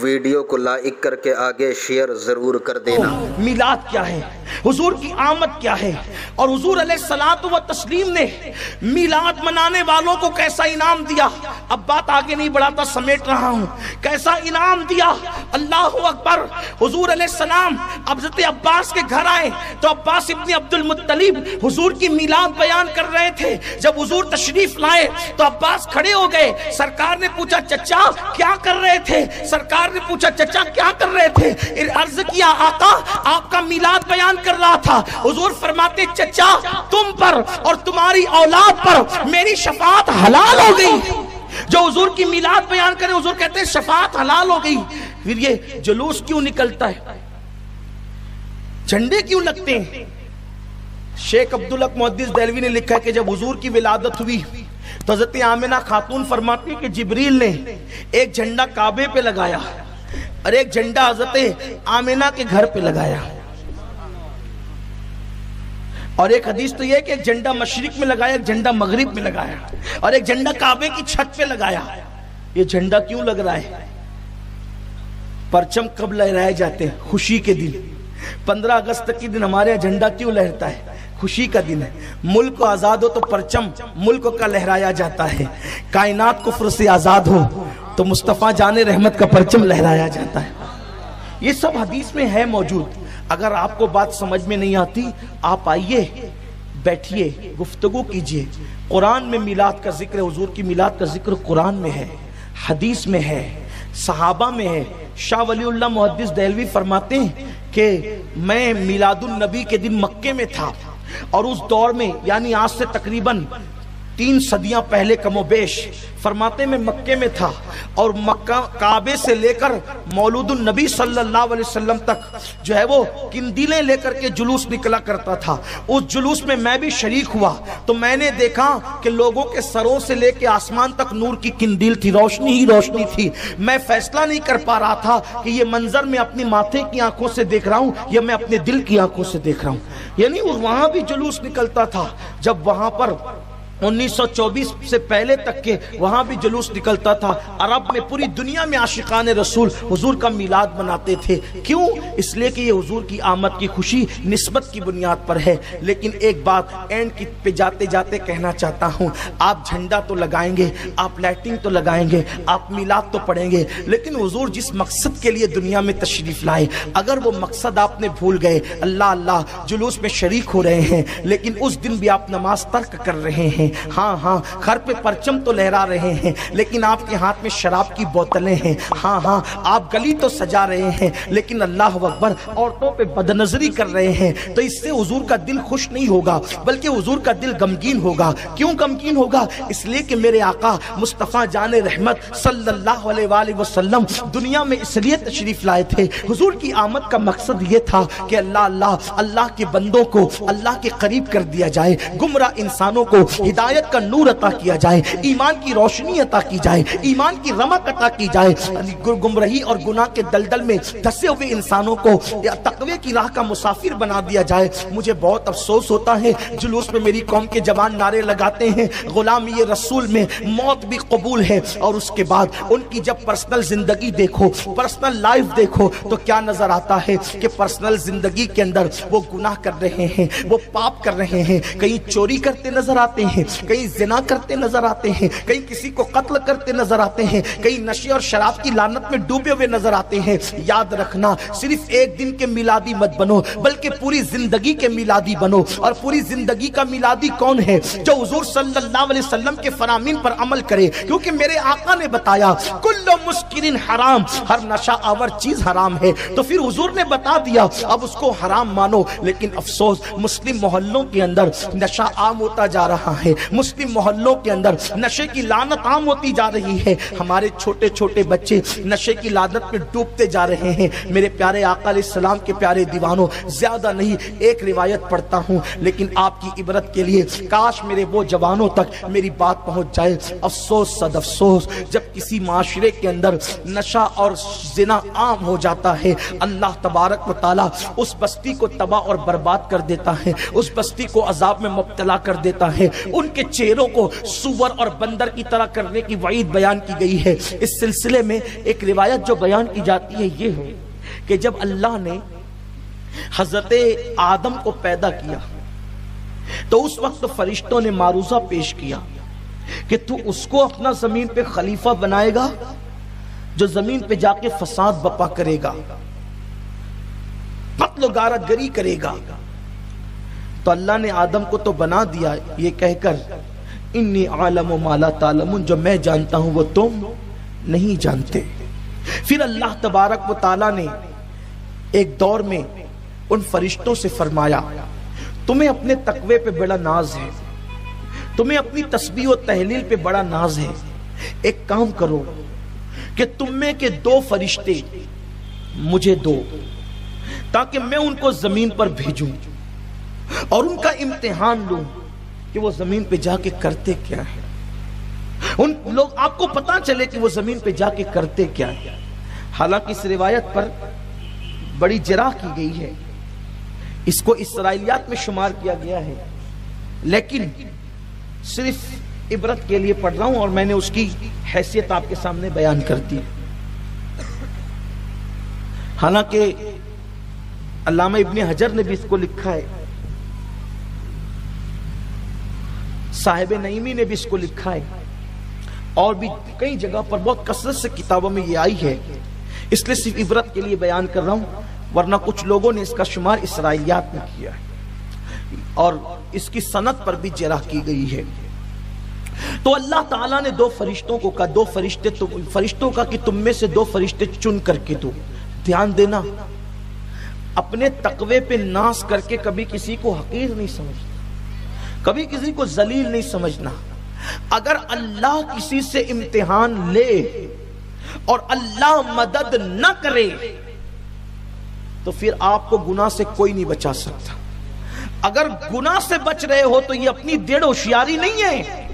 Video کو like کر کے آگے شیئر ضرور کر دینا۔ میلاد کیا ہے، حضور کی آمد کیا ہے، اور حضور علیہ الصلوۃ والتسلیم نے میلاد منانے والوں کو کیسا انعام دیا۔ اب بات آگے نہیں بڑھاتا، سمیٹ رہا ہوں، کیسا انعام دیا۔ اللہ اکبر۔ حضور علیہ السلام حضرت عباس کے گھر آئے تو عباس ابن عبد المطلب حضور کی میلاد بیان کر رہے تھے۔ جب حضور تشریف لائے تو عباس کھڑے ہو گئے۔ سرکار نے پوچھا چچا کیا کر رہے تھے؟ سرکار نے پوچھا چچا کیا کر رہے تھے؟ عرض کیا آقا آپ کا میلاد بیان کر رہا تھا۔ حضور فرماتے چچا تم پر اور تمہاری اولاد پر میری شفاعت حلال ہو گئی۔ جو حضور کی میلاد بیان کرے حضور کہتے ہیں شفاعت حلال ہو گئی۔ پھر یہ جلوس کیوں نکلتا ہے، جھنڈے کیوں لگتے ہیں؟ شیخ عبدالحق محدث دہلوی نے لکھا ہے کہ جب حضور کی ولادت ہوئی تو حضرت آمنہ خاتون فرماتی کہ جبریل نے ایک جھنڈا کعبے پہ لگایا اور ایک جھنڈا حضرت آمنہ کے گھر پہ لگایا، اور ایک حدیث تو یہ ہے کہ ایک جھنڈا مشرق میں لگایا، ایک جھنڈا مغرب میں لگایا، اور ایک جھنڈا کعبے کی چھت پہ لگایا۔ یہ جھنڈا کیوں لگ رہا ہے؟ پرچم کب لہرائے جاتے ہیں؟ خوشی کے دن۔ 15 اگست کے دن ہمارے جھنڈا کیوں لہرتا ہے؟ خوشی کا دن ہے۔ ملک کو آزاد ہو تو پرچم ملک کا لہرایا جاتا ہے، کائنات کفر سے آزاد ہو تو مصطفیٰ جان رحمت کا پرچم لہرایا جاتا ہے۔ یہ سب حدیث میں ہے موجود۔ اگر آپ کو بات سمجھ میں نہیں آتی آپ آئیے بیٹھیے گفتگو کیجئے۔ قرآن میں میلاد کا ذکر ہے، حضور کی میلاد کا ذکر قرآن میں ہے، حدیث میں ہے، صحابہ میں ہے۔ شاہ ولی اللہ محدث دہلوی فرماتے ہیں کہ میں میلاد النبی کے دن مکے میں تھا، اور اس دور میں یعنی آج سے تقریباً 3 صدیاں پہلے کم و بیش، فرماتے میں مکے میں تھا اور مکہ کعبے سے لے کر مولود النبی صلی اللہ علیہ وسلم تک جو ہے وہ قندیلیں لے کر کے جلوس نکلا کرتا تھا۔ اس جلوس میں میں بھی شریک ہوا تو میں نے دیکھا کہ لوگوں کے سروں سے لے کے آسمان تک نور کی قندیل تھی، روشنی ہی روشنی تھی۔ میں فیصلہ نہیں کر پا رہا تھا کہ یہ منظر میں اپنی ماتھے کی آنکھوں سے دیکھ رہا ہوں یا میں اپنے دل کی آنکھوں سے دیکھ رہا ہوں۔ یعنی وہاں بھی جلوس نکلتا تھا، جب وہاں پر 1924 سے پہلے تک کے وہاں بھی جلوس نکلتا تھا۔ عرب میں پوری دنیا میں عاشقان رسول حضور کا میلاد مناتے تھے۔ کیوں؟ اس لیے کہ یہ حضور کی آمد کی خوشی نسبت کی بنیاد پر ہے۔ لیکن ایک بات اینڈ کی پہ جاتے جاتے کہنا چاہتا ہوں، آپ جھنڈا تو لگائیں گے، آپ لائٹنگ تو لگائیں گے، آپ میلاد تو پڑھیں گے، لیکن حضور جس مقصد کے لیے دنیا میں تشریف لائے اگر وہ مقصد آپ نے بھول گئے، اللہ اللہ جلوس میں شریک ہو رہے ہیں لیکن اس دن بھی آپ نماز ترک کر رہے ہیں، ہاں گھر پہ پرچم تو لہرا رہے ہیں لیکن آپ کے ہاتھ میں شراب کی بوتلیں ہیں، ہاں آپ گلی تو سجا رہے ہیں لیکن اللہ اکبر عورتوں پہ بدنظری کر رہے ہیں، تو اس سے حضور کا دل خوش نہیں ہوگا بلکہ حضور کا دل غمگین ہوگا۔ کیوں غمگین ہوگا؟ اس لیے کہ میرے آقا مصطفیٰ جان رحمت صلی اللہ علیہ وآلہ وسلم دنیا میں اس لیے تشریف لائے تھے۔ حضور کی آمد کا مقصد یہ تھا کہ اللہ کے بندوں کو اللہ کے قریب کر دیا جائے، گمراہ انسانوں کو ہدایت کا نور عطا کیا جائے، ایمان کی روشنی عطا کی جائے، ایمان کی رمق عطا کی جائے، گمراہی اور گناہ کے دلدل میں دھسے ہوئے انسانوں کو تقوی کی راہ کا مسافر بنا دیا جائے۔ مجھے بہت افسوس ہوتا ہے جلوس میں میری قوم کے جوان نعرے لگاتے ہیں غلامی رسول میں موت بھی قبول ہے، اور اس کے بعد ان کی جب پرسنل زندگی دیکھو، پرسنل لائف دیکھو تو کیا نظر آتا ہے کہ پرسنل زندگی کے اندر وہ گناہ کر رہے ہیں، وہ پاپ کر رہے ہیں، کہیں چوری کرتے نظر آتے ہیں، کہیں زنا کرتے نظر آتے ہیں، کہیں کسی کو قتل کرتے نظر آتے ہیں، کہیں نشے اور شراب کی لعنت میں ڈوبے ہوئے نظر آتے ہیں۔ یاد رکھنا صرف ایک دن کے میلادی مت بنو بلکہ پوری زندگی کے میلادی بنو، اور پوری زندگی کا میلادی کون ہے؟ جو حضور صلی اللہ علیہ وسلم کے فرامین پر عمل کرے، کیونکہ میرے آقا نے بتایا کل مسکرن حرام، ہر نشہ آور چیز حرام ہے، تو پھر حضور نے بتا دیا اب اس کو حرام مانو۔ لیکن افسوس مسلم محلوں کے اندر نشہ عام ہوتا جا رہا ہے، مسلم محلوں کے اندر نشے کی لعنت عام ہوتی جا رہی ہے، ہمارے چھوٹے چھوٹے بچے نشے کی لعنت میں ڈوبتے جا رہے ہیں۔ میرے پیارے آقا علیہ السلام کے پیارے دیوانوں، زیادہ نہیں ایک روایت پڑھتا ہوں لیکن آپ کی عبرت کے لیے، کاش میرے وہ جوانوں تک میری بات پہنچ جائے۔ افسوس صد افسوس، جب کسی معاشرے کے اندر نشہ اور زنا عام ہو جاتا ہے اللہ تبارک و تعالی اس بستی کو تباہ اور برباد کر دیتا ہے، اس بستی کو عذاب میں مبتلا کر دیتا ہے، ان کے چہروں کو سور اور بندر کی طرح کرنے کی وعید بیان کی گئی ہے۔ اس سلسلے میں ایک روایت جو بیان کی جاتی ہے یہ ہے کہ جب اللہ نے حضرت آدم کو پیدا کیا تو اس وقت فرشتوں نے معروضہ پیش کیا کہ تو اس کو اپنا زمین پہ خلیفہ بنائے گا جو زمین پہ جا کے فساد بپا کرے گا، قتل و غارت گری کرے گا۔ تو اللہ نے آدم کو تو بنا دیا یہ کہہ کر انی عالم ما لا تعلمون، جو میں جانتا ہوں وہ تم نہیں جانتے۔ پھر اللہ تبارک و تعالی نے ایک دور میں ان فرشتوں سے فرمایا تمہیں اپنے تقوی پہ بڑا ناز ہے، تمہیں اپنی تسبیح و تحلیل پہ بڑا ناز ہے، ایک کام کرو کہ تم میں کے 2 فرشتے مجھے دو تاکہ میں ان کو زمین پر بھیجوں اور ان کا امتحان لوں کہ وہ زمین پہ جا کے کرتے کیا ہے، ان لوگ آپ کو پتا چلے کہ وہ زمین پہ جا کے کرتے کیا ہے۔ حالانکہ اس روایت پر بڑی جرح کی گئی ہے، اس کو اسرائیلیات میں شمار کیا گیا ہے، لیکن صرف عبرت کے لیے پڑھ رہا ہوں اور میں نے اس کی حیثیت آپ کے سامنے بیان کر دی۔ حالانکہ علامہ ابن حجر نے بھی اس کو لکھا ہے، صاحب نعیمی نے بھی اس کو لکھا ہے، اور بھی کئی جگہ پر بہت کثرت سے کتابوں میں یہ آئی ہے، اس لیے صرف عبرت کے لیے بیان کر رہا ہوں، ورنہ کچھ لوگوں نے اس کا شمار اسرائیلیات میں کیا ہے اور اس کی سند پر بھی جرح کی گئی ہے۔ تو اللہ تعالیٰ نے 2 فرشتوں کو کہا، 2 فرشتوں کا کہ تم میں سے 2 فرشتے چن کر کے دو۔ دھیان دینا، اپنے تقوی پہ ناز کر کے کبھی کسی کو حقیر نہیں سمجھنا، کبھی کسی کو ذلیل نہیں سمجھنا۔ اگر اللہ کسی سے امتحان لے اور اللہ مدد نہ کرے تو پھر آپ کو گناہ سے کوئی نہیں بچا سکتا۔ اگر گناہ سے بچ رہے ہو تو یہ اپنی دیڑ ہوشیاری نہیں ہے،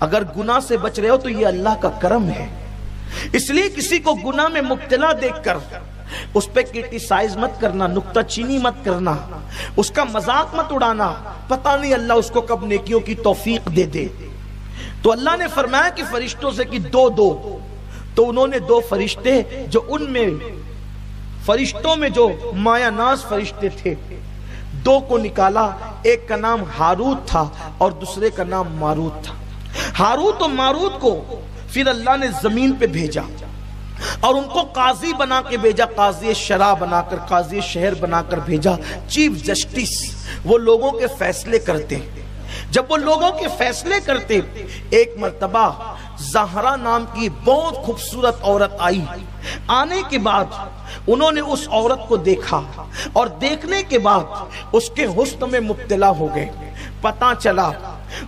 اگر گناہ سے بچ رہے ہو تو یہ اللہ کا کرم ہے۔ اس لیے کسی کو گناہ میں مبتلا دیکھ کر اس پہ کرٹیسائز مت کرنا، نکتہ چینی مت کرنا، اس کا مذاق مت اڑانا، پتہ نہیں اللہ اس کو کب نیکیوں کی توفیق دے دے۔ تو اللہ نے فرمایا کہ فرشتوں سے کہ 2 تو انہوں نے 2 فرشتے جو ان میں فرشتوں میں جو مایا ناز فرشتے تھے 2 کو نکالا، ایک کا نام ہاروت تھا اور دوسرے کا نام ماروت تھا۔ ہاروت و ماروت کو پھر اللہ نے زمین پہ بھیجا اور ان کو قاضی بنا کے بھیجا، قاضی شرع بنا کر، قاضی شہر بنا کر بھیجا، چیف جسٹس، وہ لوگوں کے فیصلے کرتے۔ جب وہ لوگوں کے فیصلے کرتے، ایک مرتبہ زہرا نام کی بہت خوبصورت عورت آئی، آنے کے بعد انہوں نے اس عورت کو دیکھا اور دیکھنے کے بعد اس کے حسن میں مبتلا ہو گئے۔ پتہ چلا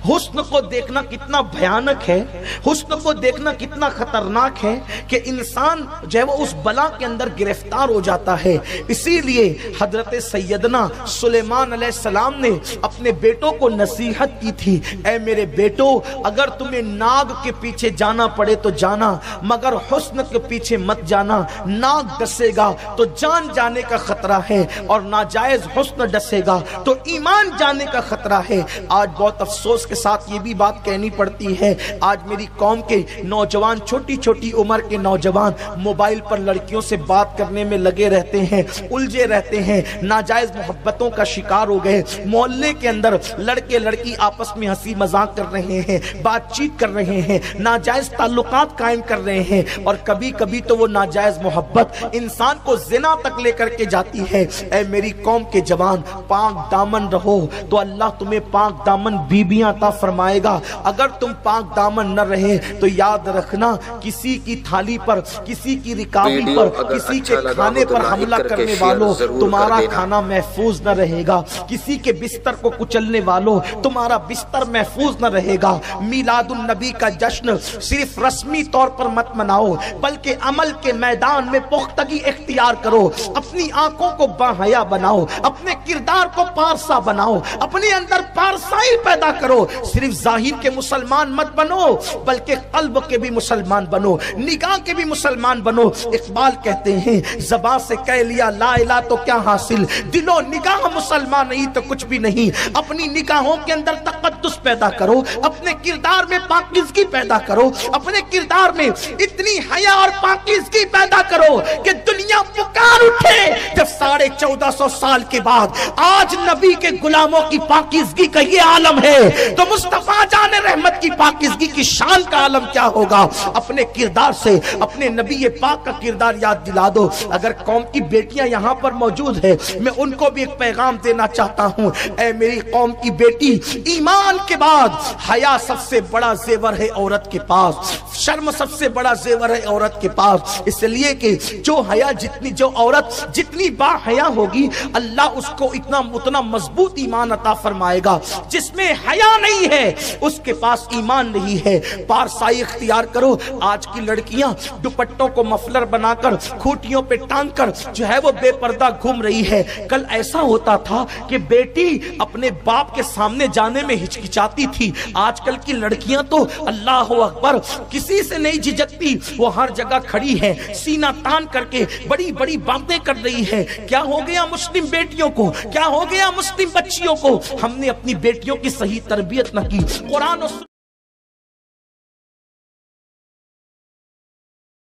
حسن کو دیکھنا کتنا بھیانک ہے، حسن کو دیکھنا کتنا خطرناک ہے کہ انسان جو ہے وہ اس بلا کے اندر گرفتار ہو جاتا ہے۔ اسی لیے حضرت سیدنا سلیمان علیہ السلام نے اپنے بیٹوں کو نصیحت کی تھی، اے میرے بیٹو اگر تمہیں ناگ کے پیچھے جانا پڑے تو جانا، مگر حسن کے پیچھے مت جانا، ناگ ڈسے گا تو جان جانے کا خطرہ ہے اور ناجائز حسن ڈسے گا تو ایمان جانے کا خطرہ ہے۔ آج بہت افسوس کے ساتھ یہ بھی بات کہنی پڑتی ہے، آج میری قوم کے نوجوان، چھوٹی چھوٹی عمر کے نوجوان موبائل پر لڑکیوں سے بات کرنے میں لگے رہتے ہیں، الجھے رہتے ہیں، ناجائز محبتوں کا شکار ہو گئے۔ محلے کے اندر لڑکے لڑکی آپس میں ہنسی مذاق کر رہے ہیں، بات چیت کر رہے ہیں، ناجائز تعلقات قائم کر رہے ہیں، اور کبھی کبھی تو وہ ناجائز محبت انسان کو زنا تک لے کر کے جاتی ہے۔ اے میری قوم کے جوان، پاک دامن رہو تو اللہ تمہیں پاک دامن بیبیاں عطا فرمائے گا۔ اگر تم پاک دامن نہ رہے تو یاد رکھنا کسی کی تھالی پر، کسی کی رکابی پر، کسی کے کھانے پر حملہ کرنے والوں تمہارا کھانا محفوظ نہ رہے گا، کسی کے بستر کو کچلنے والوں تمہارا بستر محفوظ نہ رہے گا۔ میلاد النبی کا جشن صرف رسمی طور پر مت مناؤ بلکہ عمل کے میدان میں پختگی اختیار کرو، اپنی آنکھوں کو باحیا بناؤ، اپنے کردار کو پارسا بناؤ، اپنے اندر پارسائی پیدا کرو۔ کرو, صرف ظاہر کے مسلمان مت بنو بلکہ قلب کے بھی مسلمان بنو, نگاہ کے بھی مسلمان بنو. اقبال کہتے ہیں زبان سے کہہ لیا لا الہ تو کیا حاصل, دل و نگاہ مسلمان نہیں تو کچھ بھی نہیں. اپنی نگاہوں کے اندر تقدس پیدا کرو, اپنے کردار میں پاکیزگی پیدا کرو, اپنے کردار میں اتنی حیا اور پاکیزگی پیدا کرو کہ دنیا پکار اٹھے جب 1450 سال کے بعد آج نبی کے غلاموں کی پاکیزگی کا یہ عالم ہے تو مصطفیٰ جان رحمت کی پاکیزگی کی شان کا عالم کیا ہوگا. اپنے کردار سے اپنے نبی پاک کا کردار یاد دلا دو. اگر قوم کی بیٹیاں یہاں پر موجود ہیں میں ان کو بھی ایک پیغام دینا چاہتا ہوں, اے میری قوم کی بیٹی, ایمان کے بعد حیا سب سے بڑا زیور ہے عورت کے پاس, شرم سب سے بڑا زیور ہے عورت کے پاس. اس لیے کہ جو عورت جتنی با حیا ہوگی اللہ اس کو اتنا مضبوط ایمان عطا فرمائے گا. جس میں حیا نہیں ہے اس کے پاس ایمان نہیں ہے. پارسائی اختیار کرو. آج کی لڑکیاں دوپٹوں کو مفلر بنا کر کھوٹیوں پہ ٹانگ کر جو ہے وہ بے پردہ گھوم رہی ہے. کل ایسا ہوتا تھا کہ بیٹی اپنے باپ کے سامنے جانے میں ہچکچاتی تھی. آج کل کی لڑکیاں تو اللہ اکبر کسی سے نہیں جھجکتی, وہ ہر جگہ کھڑی ہے سینہ تان کر کے بڑی بڑی باتیں کر رہی ہے. کیا ہو گیا مسلم بیٹیوں کو, کیا ہو گیا مسلم بچیوں کو؟ ہم نے اپنی بیٹیوں کی صحیح تربیت نہ کی. قرآن و